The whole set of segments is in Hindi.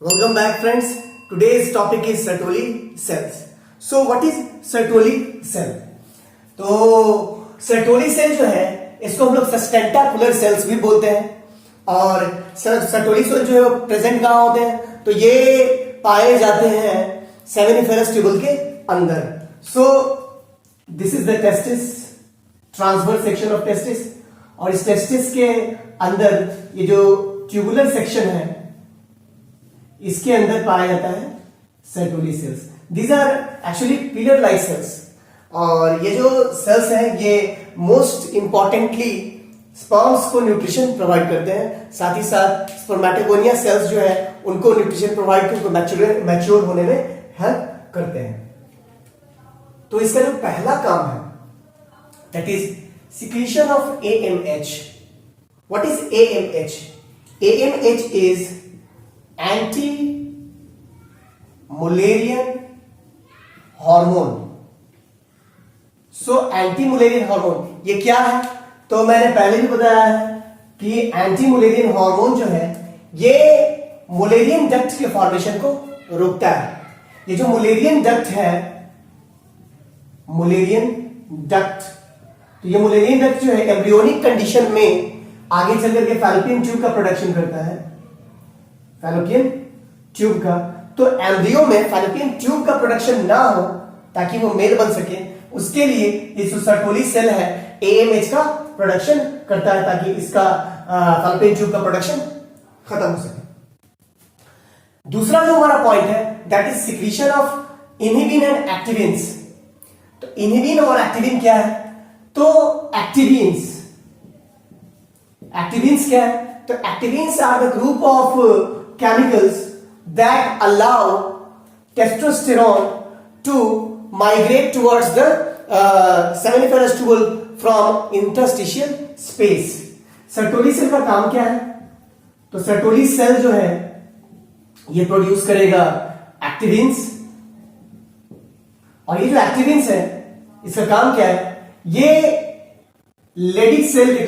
Welcome back friends. Today's topic is Sertoli cells. So what is Sertoli cell? तो Sertoli cell जो है इसको हम लोग सस्टेंटाकुलर सेल्स भी बोलते हैं और Sertoli सेल जो है वो प्रेजेंट कहाँ होते हैं तो ये पाए जाते हैं सेमिनिफेरस ट्यूबल के अंदर. So this is the testis, transverse section of testis और इस टेस्टिस के अंदर ये जो ट्यूबुलर सेक्शन है इसके अंदर पाया जाता है Sertoli cells. These are actually pillar like cells और ये जो सेल्स हैं ये मोस्ट इंपॉर्टेंटली स्पर्म्स को न्यूट्रिशन प्रोवाइड करते हैं, साथ ही साथ स्पर्मेटोगोनिया सेल्स जो है उनको न्यूट्रिशन प्रोवाइड करके उनको मैच्योर होने में हेल्प करते हैं. तो इसका जो पहला काम है that is secretion of AMH. What is AMH? AMH is anti Mullerian hormone. So anti Mullerian hormone ये क्या है तो मैंने पहले भी बताया है कि एंटी मुलेरियन हार्मोन जो है ये मुलेरियन डक्ट के फॉर्मेशन को रोकता है. ये जो मुलेरियन डक्ट है, मुलेरियन डक्ट, तो ये मुलेरियन डक्ट जो है एम्ब्रियोनिक कंडीशन में आगे चल करके फैलोपियन ट्यूब का प्रोडक्शन करता है, फैलोपियन ट्यूब का. तो एम्ब्रियो में फैलोपियन ट्यूब का प्रोडक्शन ना हो ताकि वो मेल बन सके, उसके लिए ये जो Sertoli सेल है AMH का प्रोडक्शन करता है ताकि इसका फैलोपियन ट्यूब का प्रोडक्शन खत्म हो सके. दूसरा जो हमारा पॉइंट है that is secretion of inhibin and activins. तो इनहिबिन और एक्टिविन क्या है तो एक्टिविन्स क्या है तो activins are the group of chemicals that allow testosterone to migrate towards the seminiferous tubule from interstitial space. Sertoli cell का काम क्या है तो Sertoli सेल जो है ये प्रोड्यूस करेगा एक्टिविन्स और ये जो एक्टिविन्स है इसका काम क्या है, ये लेडिक सेल के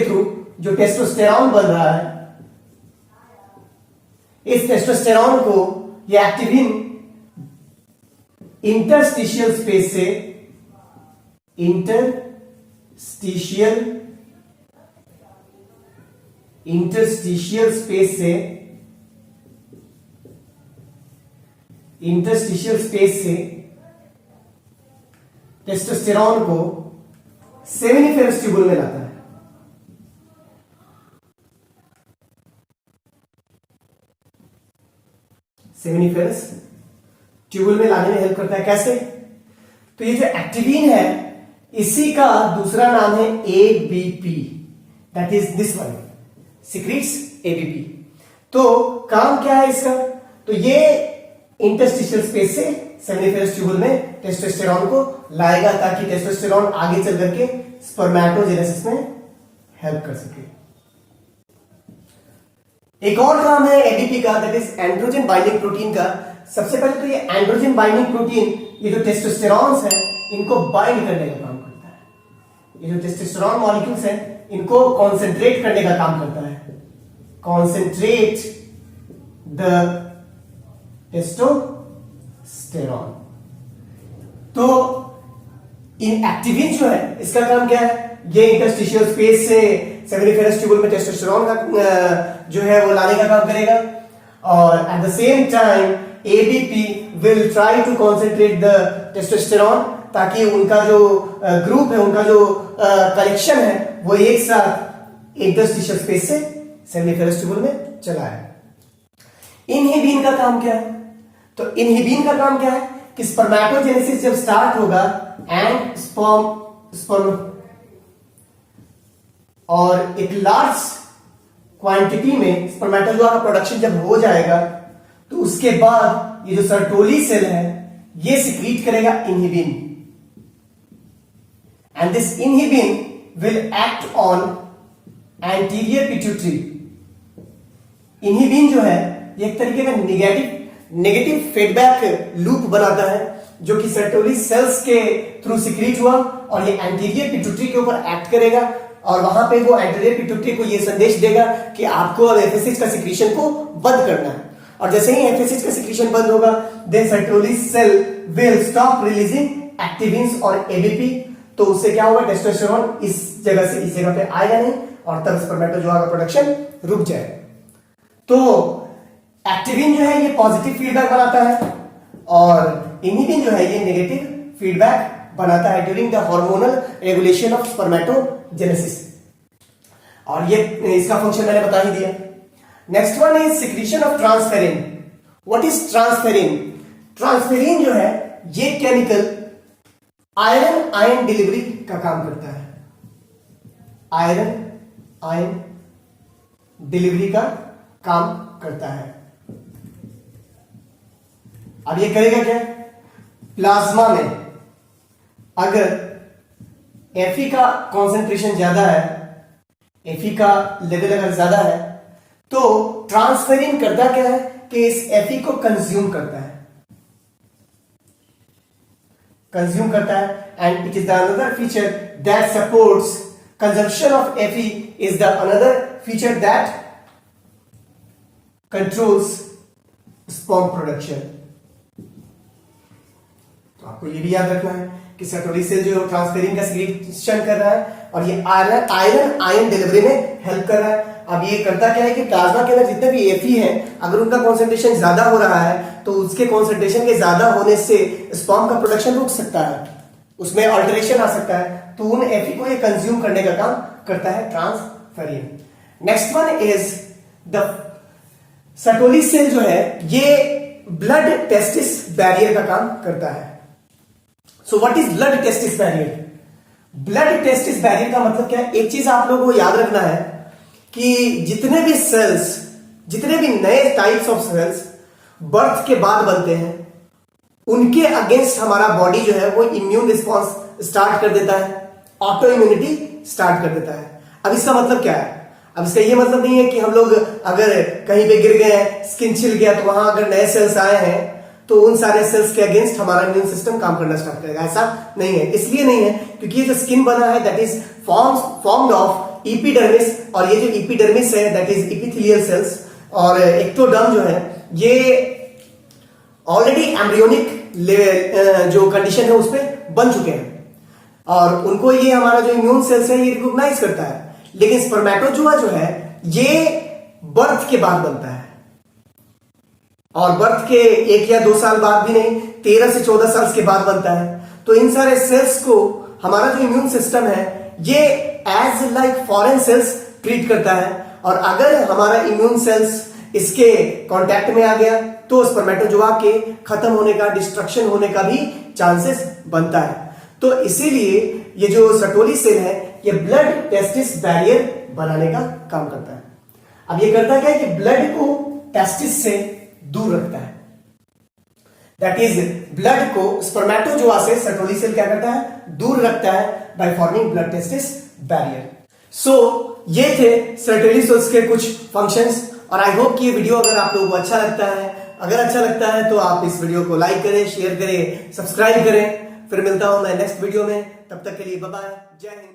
थ्रू जो टेस्टोस्टेरॉन बन रहा है, इस टेस्टोस्टेरॉन को ये एक्टिविन इंटरस्टिशियल स्पेस से टेस्टोस्टेरॉन को सेमिनिफेरस ट्यूबुल में लाता है. सेमिनिफेरस ट्यूबुल में लाने में हेल्प करता है. कैसे तो ये जो एक्टिविन है इसी का दूसरा नाम है ABP, that is this one, secretes ABP. तो काम क्या है इसका तो ये इंटरस्टिशियल स्पेस से सेमिनिफेरस ट्यूबुल में टेस्टोस्टेरॉन को लाएगा ताकि टेस्टोस्टेरॉन आगे चल करके स्पर्मेटोजेनेसिस में हेल्प कर सके. एक और काम है ADP का that is androgen binding protein का. सबसे पहले तो ये एंड्रोजन बाइंडिंग प्रोटीन ये जो टेस्टोस्टेरॉन्स हैं इनको बाइंड करने का काम करता है. ये जो टेस्टोस्टेरॉन मॉलिक्यूल्स हैं इनको कॉन्सेंट्रेट करने का काम करता है, कॉन्सेंट्रेट द टेस्टोस्टेरॉन. तो इन एक्टिविन जो है इसका काम क्या है, ये इंटरस्टिशियल स्पेस से सेमिनिफेरस ट्यूबुल में टेस्टोस्टेरॉन का जो है वो लाने का काम करेगा और at the same time ADP will try to concentrate the testosterone ताकि उनका जो ग्रुप है, उनका जो कलेक्शन है वो एक साथ इंटरस्टिशियल स्पेस से सेमिनिफेरस ट्यूबुल में चला है. इनहिबिन का काम क्या है तो इनहिबिन का काम क्या है कि स्पर्मेटोजेनेसिस जब स्टार्ट होगा एंड स्पर्म और एक लार्ज क्वांटिटी में स्पर्मेटोजोआ का प्रोडक्शन जब हो जाएगा तो उसके बाद ये जो Sertoli सेल है ये सिक्रीट करेगा inhibin and this inhibin will act on anterior pituitary. Inhibin जो है ये एक तरीके का नेगेटिव फीडबैक लूप बनाता है जो कि Sertoli सेल्स के थ्रू सिक्रीट हुआ और ये एंटीरियर पिट्यूटरी के ऊपर एक्ट करेगा और वहां पे वो एंटीरियर पिट्यूटरी को ये संदेश देगा कि आपको अब एफएसएच का सिक्रीशन को बंद करना है। और जैसे ही एफएसएच का सिक्रीशन बंद होगा, then Sertoli cell will stop releasing activins और एबीपी। तो उससे क्या होगा, टेस्टोस्टेरोन इस जगह से इस जगह पे आएगा नहीं और तब स्पर्मेटोजोआ का प्रोडक्शन रुक जाएगा। तो एक्टिविन जो है ये पॉजिटिव फीडबैक बनाता है और इनहिबिन जो है ये नेगेटिव फीडबैक बनाता है during the hormonal regulation of spermatogenesis. और ये इसका फंक्शन मैंने बता ही दिया। Next one is secretion of transferrin. What is transferrin? Transferrin जो है ये केमिकल आयरन डिलीवरी का काम करता है। आयरन डिलीवरी का काम करता है। अब ये करेगा क्या? प्लाज्मा में अगर Fe का कॉन्सेंट्रेशन ज्यादा है, Fe का लेवल अगर ज्यादा है, तो ट्रांसफेरिन करता क्या है कि इस Fe को कंज्यूम करता है, and it is the another feature that supports consumption of Fe is the another feature that controls sperm production. तो आपको ये भी याद रखना है कि सर्टोली सेल जो ट्रांसफेरिन का सिक्रीशन कर रहा है और ये आयरन डिलीवरी में हेल्प कर रहा है। अब ये करता क्या है कि प्लाज्मा के अंदर जितने भी Fe हैं, अगर उनका कॉन्सेंट्रेशन ज्यादा हो रहा है तो उसके कॉन्सेंट्रेशन के ज्यादा होने से स्पर्म का प्रोडक्शन रुक सकता है, उसमें अल्टरेशन आ सकता है। तो उन Fe को ये कंज्यूम करने का काम करता है transferrin. Next one is the Sertoli cell जो है ये ब्लड टेस्टिस बैरियर का काम करता है। So what is blood testis barrier? Blood testis barrier का मतलब क्या है? एक चीज आप लोगों को याद रखना है कि जितने भी सेल्स, जितने भी नए टाइप्स ऑफ सेल्स बर्थ के बाद बनते हैं, उनके अगेंस्ट हमारा बॉडी जो है वो इम्यून रिस्पॉन्स स्टार्ट कर देता है, ऑटो इम्यूनिटी स्टार्ट कर देता है। अब इसका मतलब क्या है? अब इसका ये मतलब नहीं है कि हम लोग अगर कहीं पे गिर गए, स्किन छिल गया, तो वहां अगर नए सेल्स आए हैं तो उन सारे सेल्स के अगेंस्ट हमारा इम्यून सिस्टम काम करना स्टार्ट करेगा। ऐसा नहीं है। इसलिए नहीं है क्योंकि ये जो स्किन बना है that is formed of epidermis, और ये जो इपिडर्मिस है दैट इज इपिथेलियल सेल्स, और एक्टोडर्म जो है ये ऑलरेडी एम्ब्रियोनिक लेवल जो कंडीशन है उस पर बन चुके हैं और उनको ये हमारा जो इम्यून सेल्स है ये रिकॉग्नाइज करता है। लेकिन स्पर्मेटोजोआ जो है ये बर्थ के बाद बनता है, और बर्थ के 1 या 2 साल बाद भी नहीं, 13 से 14 साल के बाद बनता है। तो इन सारे सेल्स को हमारा जो इम्यून सिस्टम है ये as like foreign cells treat करता है, और अगर हमारा इम्यून सेल्स इसके कांटेक्ट में आ गया तो स्पर्मेटोजोआ के खत्म होने का, डिस्ट्रक्शन होने का भी चांसेस बनता है। तो इसीलिए ये जो सर्टोली सेल है ये ब्लड टेस्टिस बैरियर बनाने का काम करता है। अब ये करता क्या है कि ब्लड को टेस्टिस से दूर रखता है, दैट इज ब्लड को स्पर्मेटोजोआ से सर्टोली सेल क्या करता है? दूर रखता है by forming blood testis barrier. So ये थे सर्टोली सेल्स के कुछ फंक्शंस, और आई होप कि ये वीडियो अगर आप लोगों को अच्छा लगता है, अगर अच्छा लगता है तो आप इस वीडियो को लाइक करें, शेयर करें, सब्सक्राइब करें। फिर मिलता हूं मैं नेक्स्ट वीडियो में, तब तक के लिए बाय बाय, जय हिंद।